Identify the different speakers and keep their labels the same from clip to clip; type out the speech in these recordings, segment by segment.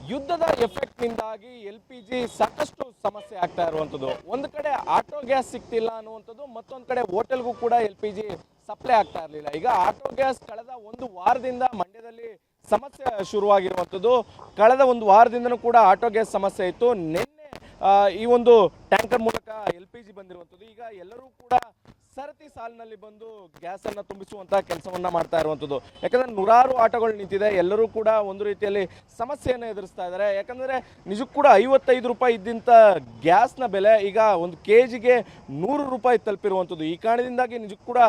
Speaker 1: ಯುದ್ಧದ ಎಫೆಕ್ಟ್ನಿಂದಾಗಿ LPG ಸಾಕಷ್ಟು ಸಮಸ್ಯೆ ಆಗ್ತಾ ಇರುವಂಥದ್ದು. ಒಂದು ಕಡೆ ಆಟೋ ಗ್ಯಾಸ್ ಸಿಗ್ತಿಲ್ಲ ಅನ್ನುವಂಥದ್ದು, ಮತ್ತೊಂದು ಕಡೆ ಹೋಟೆಲ್ಗೂ ಕೂಡ LPG ಸಪ್ಲೈ ಆಗ್ತಾ ಇರಲಿಲ್ಲ. ಈಗ ಆಟೋ ಗ್ಯಾಸ್ ಕಳೆದ ಒಂದು ವಾರದಿಂದ ಮಂಡ್ಯದಲ್ಲಿ ಸಮಸ್ಯೆ ಶುರುವಾಗಿರುವಂಥದ್ದು. ಕಳೆದ ಒಂದು ವಾರದಿಂದನೂ ಕೂಡ ಆಟೋ ಗ್ಯಾಸ್ ಸಮಸ್ಯೆ ಇತ್ತು. ನಿನ್ನೆ ಈ ಒಂದು ಟ್ಯಾಂಕರ್ ಮೂಲಕ LPG ಬಂದಿರುವಂಥದ್ದು. ಈಗ ಎಲ್ಲರೂ ಕೂಡ ಸರತಿ ಸಾಲಿನಲ್ಲಿ ಬಂದು ಗ್ಯಾಸ್ ಅನ್ನು ತುಂಬಿಸುವಂತ ಕೆಲಸವನ್ನ ಮಾಡ್ತಾ ಇರುವಂಥದ್ದು. ಯಾಕಂದ್ರೆ ನೂರಾರು ಆಟೋಗಳು ನಿಂತಿದೆ, ಎಲ್ಲರೂ ಕೂಡ ಒಂದು ರೀತಿಯಲ್ಲಿ ಸಮಸ್ಯೆಯನ್ನು ಎದುರಿಸ್ತಾ ಇದ್ದಾರೆ. ಯಾಕಂದ್ರೆ ನಿಜಕ್ಕೂ ಕೂಡ 55 ರೂಪಾಯಿ ಇದ್ದಂಥ ಗ್ಯಾಸ್ನ ಬೆಲೆ ಈಗ ಒಂದು ಕೆಜಿಗೆ 100 ರೂಪಾಯಿ ತಲುಪಿರುವಂಥದ್ದು. ಈ ಕಾರಣದಿಂದಾಗಿ ನಿಜಕ್ಕೂ ಕೂಡ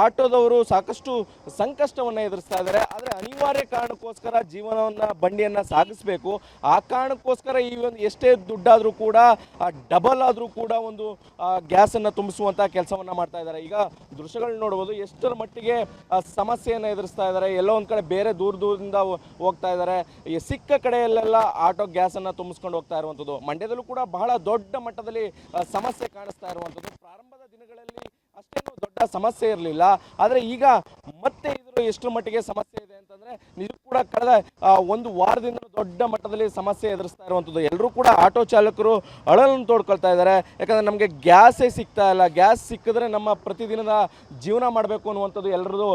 Speaker 1: ಆಟೋದವರು ಸಾಕಷ್ಟು ಸಂಕಷ್ಟವನ್ನು ಎದುರಿಸ್ತಾ ಇದ್ದಾರೆ. ಆದರೆ ಅನಿವಾರ್ಯ ಕಾರಣಕ್ಕೋಸ್ಕರ ಜೀವನವನ್ನ ಬಂಡಿಯನ್ನ ಸಾಗಿಸಬೇಕು. ಆ ಕಾರಣಕ್ಕೋಸ್ಕರ ಈ ಒಂದು ಎಷ್ಟೇ ದುಡ್ಡಾದರೂ ಕೂಡ ಡಬಲ್ ಆದರೂ ಕೂಡ ಒಂದು ಗ್ಯಾಸ್ ಅನ್ನು ತುಂಬಿಸುವಂತ ಕೆಲಸವನ್ನ ಮಾಡ್ತಾ ಇದ್ದಾರೆ. ಈಗ ದೃಶ್ಯಗಳು ನೋಡಬಹುದು ಎಷ್ಟರ ಮಟ್ಟಿಗೆ ಸಮಸ್ಯೆಯನ್ನು ಎದುರಿಸ್ತಾ ಇದ್ದಾರೆ. ಎಲ್ಲೋ ಒಂದ್ ಕಡೆ ಬೇರೆ ದೂರದಿಂದ ಹೋಗ್ತಾ ಇದ್ದಾರೆ. ಸಿಕ್ಕ ಕಡೆಯಲ್ಲೆಲ್ಲ ಆಟೋ ಗ್ಯಾಸ್ ಅನ್ನ ತುಂಬಿಸ್ಕೊಂಡು ಹೋಗ್ತಾ ಇರುವಂಥದ್ದು. ಮಂಡ್ಯದಲ್ಲೂ ಕೂಡ ಬಹಳ ದೊಡ್ಡ ಮಟ್ಟದಲ್ಲಿ ಸಮಸ್ಯೆ ಕಾಣಿಸ್ತಾ ಇರುವಂಥದ್ದು. ಪ್ರಾರಂಭದ ದಿನಗಳಲ್ಲಿ ಅಷ್ಟೇನು ದೊಡ್ಡ ಸಮಸ್ಯೆ ಇರಲಿಲ್ಲ, ಆದರೆ ಈಗ ಮತ್ತೆ ಇದ್ರ ಎಷ್ಟರ ಮಟ್ಟಿಗೆ ಸಮಸ್ಯೆ ಇದೆ ಅಂತಂದ್ರೆ ನಿಜಕ್ಕೂ ಕೂಡ ಕಳೆದ ಒಂದು ವಾರದಿಂದ ದೊಡ್ಡ ಮಟ್ಟದಲ್ಲಿ ಸಮಸ್ಯೆ ಎದುರಿಸ್ತಾ ಇರುವಂಥದ್ದು. ಎಲ್ಲರೂ ಕೂಡ ಆಟೋ ಚಾಲಕರು ಅಳಲನ್ನು ತೋಡ್ಕೊಳ್ತಾ ಇದ್ದಾರೆ. ಯಾಕಂದ್ರೆ ನಮಗೆ ಗ್ಯಾಸೇ ಸಿಗ್ತಾ ಇಲ್ಲ, ಗ್ಯಾಸ್ ಸಿಕ್ಕಿದ್ರೆ ನಮ್ಮ ಪ್ರತಿದಿನದ ಜೀವನ ಮಾಡಬೇಕು ಅನ್ನುವಂಥದ್ದು ಎಲ್ಲರದು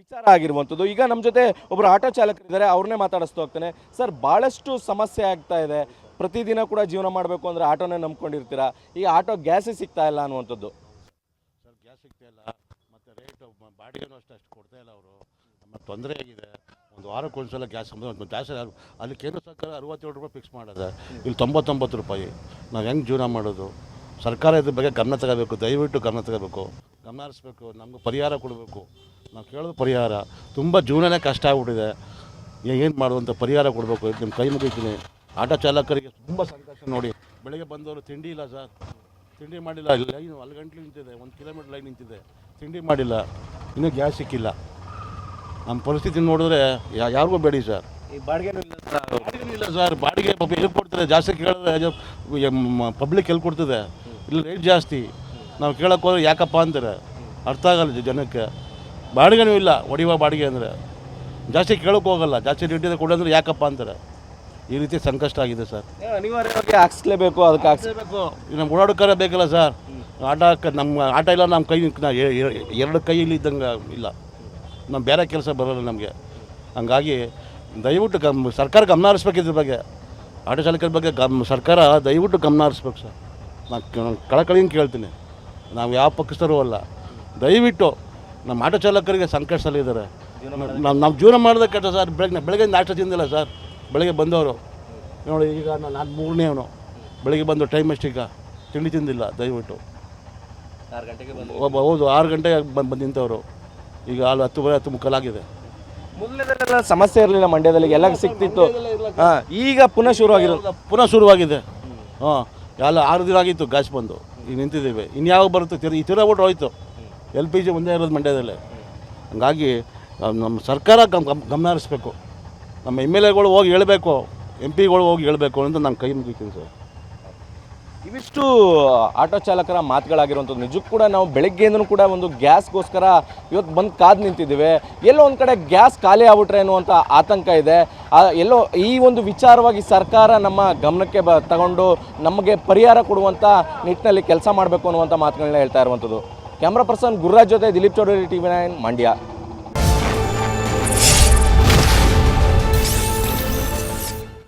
Speaker 1: ವಿಚಾರ ಆಗಿರುವಂಥದ್ದು. ಈಗ ನಮ್ಮ ಜೊತೆ ಒಬ್ಬರು ಆಟೋ ಚಾಲಕರಿದ್ದಾರೆ, ಅವ್ರನ್ನೇ ಮಾತಾಡಿಸ್ತಾ ಹೋಗ್ತಾನೆ. ಸರ್, ಭಾಳಷ್ಟು ಸಮಸ್ಯೆ ಆಗ್ತಾ ಇದೆ. ಪ್ರತಿದಿನ ಕೂಡ ಜೀವನ ಮಾಡಬೇಕು ಅಂದರೆ ಆಟೋನೇ ನಂಬ್ಕೊಂಡಿರ್ತೀರಾ. ಈಗ ಆಟೋ ಗ್ಯಾಸೇ ಸಿಗ್ತಾ ಇಲ್ಲ ಅನ್ನುವಂಥದ್ದು.
Speaker 2: ಸರ್, ಗ್ಯಾಸ್ ಸಿಗ್ತಾ ಇಲ್ಲ, ಮತ್ತು ರೇಟು ಬಾಡಿಗೆನೂ ಅಷ್ಟು ಕೊಡ್ತಾ ಇಲ್ಲ ಅವರು. ಮತ್ತು ತೊಂದರೆ ಆಗಿದೆ. ಒಂದು ವಾರಕ್ಕೆ ಒಂದ್ಸಲ ಗ್ಯಾಸ್ ಗ್ಯಾಸ್ ಅಲ್ಲಿ ಕೇಂದ್ರ ಸರ್ಕಾರ 67 ರೂಪಾಯಿ ಫಿಕ್ಸ್ ಮಾಡೋದು, ಇಲ್ಲಿ 99 ರೂಪಾಯಿ. ನಾವು ಹೆಂಗೆ ಜೀವನ ಮಾಡೋದು? ಸರ್ಕಾರ ಇದ್ರ ಬಗ್ಗೆ ಗಮನ ತಗೋಬೇಕು, ದಯವಿಟ್ಟು ಗಮನ ತಗೋಬೇಕು, ಗಮನ ಹರಿಸ್ಬೇಕು, ನಮ್ಗೆ ಪರಿಹಾರ ಕೊಡಬೇಕು. ನಾವು ಕೇಳೋದು ಪರಿಹಾರ. ತುಂಬ ಜೀವನನೇ ಕಷ್ಟ ಆಗ್ಬಿಟ್ಟಿದೆ. ಏನು ಮಾಡುವಂಥ ಪರಿಹಾರ ಕೊಡಬೇಕು. ನಿಮ್ಮ ಕೈ ಮುಗಿತೀನಿ. ಆಟೋ ಚಾಲಕರಿಗೆ ತುಂಬ ಸಂಕಷ್ಟ ನೋಡಿ. ಬೆಳಗ್ಗೆ ಬಂದವರು ತಿಂಡಿ ಇಲ್ಲ ಸರ್, ತಿಂಡಿ ಮಾಡಿಲ್ಲ. ಲೈನು ಅಲ್ಲಿ ಗಂಟಲು ನಿಂತಿದೆ, 1 ಕಿಲೋಮೀಟ್ರ್ ಲೈನ್ ನಿಂತಿದೆ, ತಿಂಡಿ ಮಾಡಿಲ್ಲ, ಇನ್ನೂ ಗ್ಯಾಸ್ ಸಿಕ್ಕಿಲ್ಲ. ನಮ್ಮ ಪರಿಸ್ಥಿತಿ ನೋಡಿದ್ರೆ ಯಾರಿಗೂ ಬೇಡಿ ಸರ್.
Speaker 1: ಈ ಬಾಡಿಗೆನೂ
Speaker 2: ಇಲ್ಲ ಸರ್. ಬಾಡಿಗೆ ಪಾಪ ಎಲ್ಲಿ ಕೊಡ್ತದೆ? ಜಾಸ್ತಿ ಕೇಳಿದ್ರೆ ಪಬ್ಲಿಕ್ ಎಲ್ಲಿ ಕೊಡ್ತದೆ? ಇಲ್ಲಿ ರೇಟ್ ಜಾಸ್ತಿ. ನಾವು ಕೇಳೋಕೆ ಹೋದ್ರೆ ಯಾಕಪ್ಪ ಅಂತಾರೆ, ಅರ್ಥ ಆಗಲ್ಲ ಜನಕ್ಕೆ. ಬಾಡಿಗೆನೂ ಇಲ್ಲ, ಹೊಡಿಯುವ ಬಾಡಿಗೆ ಅಂದರೆ ಜಾಸ್ತಿ ಕೇಳೋಕೆ ಹೋಗಲ್ಲ. ಜಾಸ್ತಿ ರೇಟಿಂದ ಕೊಡೋದ್ರೆ ಯಾಕಪ್ಪ ಅಂತಾರೆ. ಈ ರೀತಿ ಸಂಕಷ್ಟ ಆಗಿದೆ ಸರ್.
Speaker 1: ಅನಿವಾರ್ಯವಾಗಿ ಹಾಕ್ಸ್ಲೇಬೇಕು, ಅದಕ್ಕೆ ಹಾಕ್ಸ್ಲೇಬೇಕು.
Speaker 2: ನಮ್ಮ ಓಡಾಡೋಕ್ಕಾರ ಬೇಕಲ್ಲ ಸರ್. ನಮ್ಮ ಆಟ ಇಲ್ಲ, ನಮ್ಮ ಕೈ 2 ಕೈಯಲ್ಲಿ ಇದ್ದಂಗೆ ಇಲ್ಲ. ನಮ್ಮ ಬೇರೆ ಕೆಲಸ ಬರೋಲ್ಲ ನಮಗೆ. ಹಂಗಾಗಿ ದಯವಿಟ್ಟು ಸರ್ಕಾರ ಗಮನ ಹರಿಸ್ಬೇಕು ಇದ್ರ ಬಗ್ಗೆ. ಆಟೋ ಚಾಲಕರ ಬಗ್ಗೆ ಸರ್ಕಾರ ದಯವಿಟ್ಟು ಗಮನ ಹರಿಸ್ಬೇಕು ಸರ್. ನಾನು ಕಳಕಳಿಯಿಂದ ಕೇಳ್ತೀನಿ. ನಾವು ಯಾವ ಪಕ್ಷಸ್ಥರೂ ಅಲ್ಲ. ದಯವಿಟ್ಟು ನಮ್ಮ ಆಟೋ ಚಾಲಕರಿಗೆ ಸಂಕಷ್ಟದಲ್ಲಿದ್ದಾರೆ. ನಾವು ಜೀವನ ಮಾಡೋದಕ್ಕೆ ಕೆಟ್ಟ ಸರ್. ಬೆಳಗ್ಗೆ ನಾಷ್ಟ ತಿಂದಿಲ್ಲ ಸರ್. ಬೆಳಗ್ಗೆ ಬಂದವರು ನೋಡಿ, ಈಗ ನಾನು 3ನೇವನು. ಬೆಳಗ್ಗೆ ಬಂದು ಟೈಮ್ ಎಷ್ಟೀಗ ತಿಂಡಿ ತಿಂದಿಲ್ಲ. ದಯವಿಟ್ಟು
Speaker 1: 6 ಗಂಟೆಗೆ
Speaker 2: ಹೌದು, 6 ಗಂಟೆಗೆ ಬಂದು ನಿಂತವರು. ಈಗ ಅಲ್ಲಿ 10 ಮುಕ್ಕಾಲಾಗಿದೆ.
Speaker 1: ಮೊದಲನೇದೆಲ್ಲ ಸಮಸ್ಯೆ ಇರಲಿಲ್ಲ ಮಂಡ್ಯದಲ್ಲಿ, ಎಲ್ಲ ಸಿಗ್ತಿತ್ತು. ಈಗ ಪುನಃ
Speaker 2: ಶುರುವಾಗಿದೆ. ಹಾಂ, ಎಲ್ಲ 6 ದಿನ ಆಗಿತ್ತು ಗ್ಯಾಸ್ ಬಂದು. ಈಗ ನಿಂತಿದ್ದೀವಿ. ಇನ್ಯಾವಾಗ ಬರುತ್ತೆ? ಈ ತಿರುಗ್ಬಿಟ್ಟು ಹೋಯ್ತು. LPG ಒಂದೇ ಇರೋದು ಮಂಡ್ಯದಲ್ಲೇ. ಹಂಗಾಗಿ ನಮ್ಮ ಸರ್ಕಾರ ಗಮನ ಹರಿಸ್ಬೇಕು. ನಮ್ಮ MLAಗಳು ಹೋಗಿ ಹೇಳಬೇಕು, MP ಗಳು ಹೋಗಿ ಹೇಳಬೇಕು ಅಂತ ನಾನು ಕೈ ಮುಗಿತೀನಿ ಸರ್.
Speaker 1: ಇವಿಷ್ಟು ಆಟೋ ಚಾಲಕರ ಮಾತುಗಳಾಗಿರುವಂಥದ್ದು. ನಿಜಕ್ಕೂ ಕೂಡ ನಾವು ಬೆಳಗ್ಗೆಯಿಂದನೂ ಕೂಡ ಒಂದು ಗ್ಯಾಸ್ಗೋಸ್ಕರ ಇವತ್ತು ಬಂದು ಕಾದು ನಿಂತಿದ್ದೀವಿ. ಎಲ್ಲೋ ಒಂದು ಕಡೆ ಗ್ಯಾಸ್ ಖಾಲಿ ಆಗ್ಬಿಟ್ರೆ ಅನ್ನುವಂಥ ಆತಂಕ ಇದೆ. ಎಲ್ಲೋ ಈ ಒಂದು ವಿಚಾರವಾಗಿ ಸರ್ಕಾರ ನಮ್ಮ ಗಮನಕ್ಕೆ ತಗೊಂಡು ನಮಗೆ ಪರಿಹಾರ ಕೊಡುವಂಥ ನಿಟ್ಟಿನಲ್ಲಿ ಕೆಲಸ ಮಾಡಬೇಕು ಅನ್ನುವಂಥ ಮಾತುಗಳನ್ನ ಹೇಳ್ತಾ ಇರುವಂಥದ್ದು. ಕ್ಯಾಮ್ರಾ ಪರ್ಸನ್ ಗುರುರಾಜ್ ಜೊತೆ ದಿಲೀಪ್ ಚೌಧರಿ, TV9 ಮಂಡ್ಯ.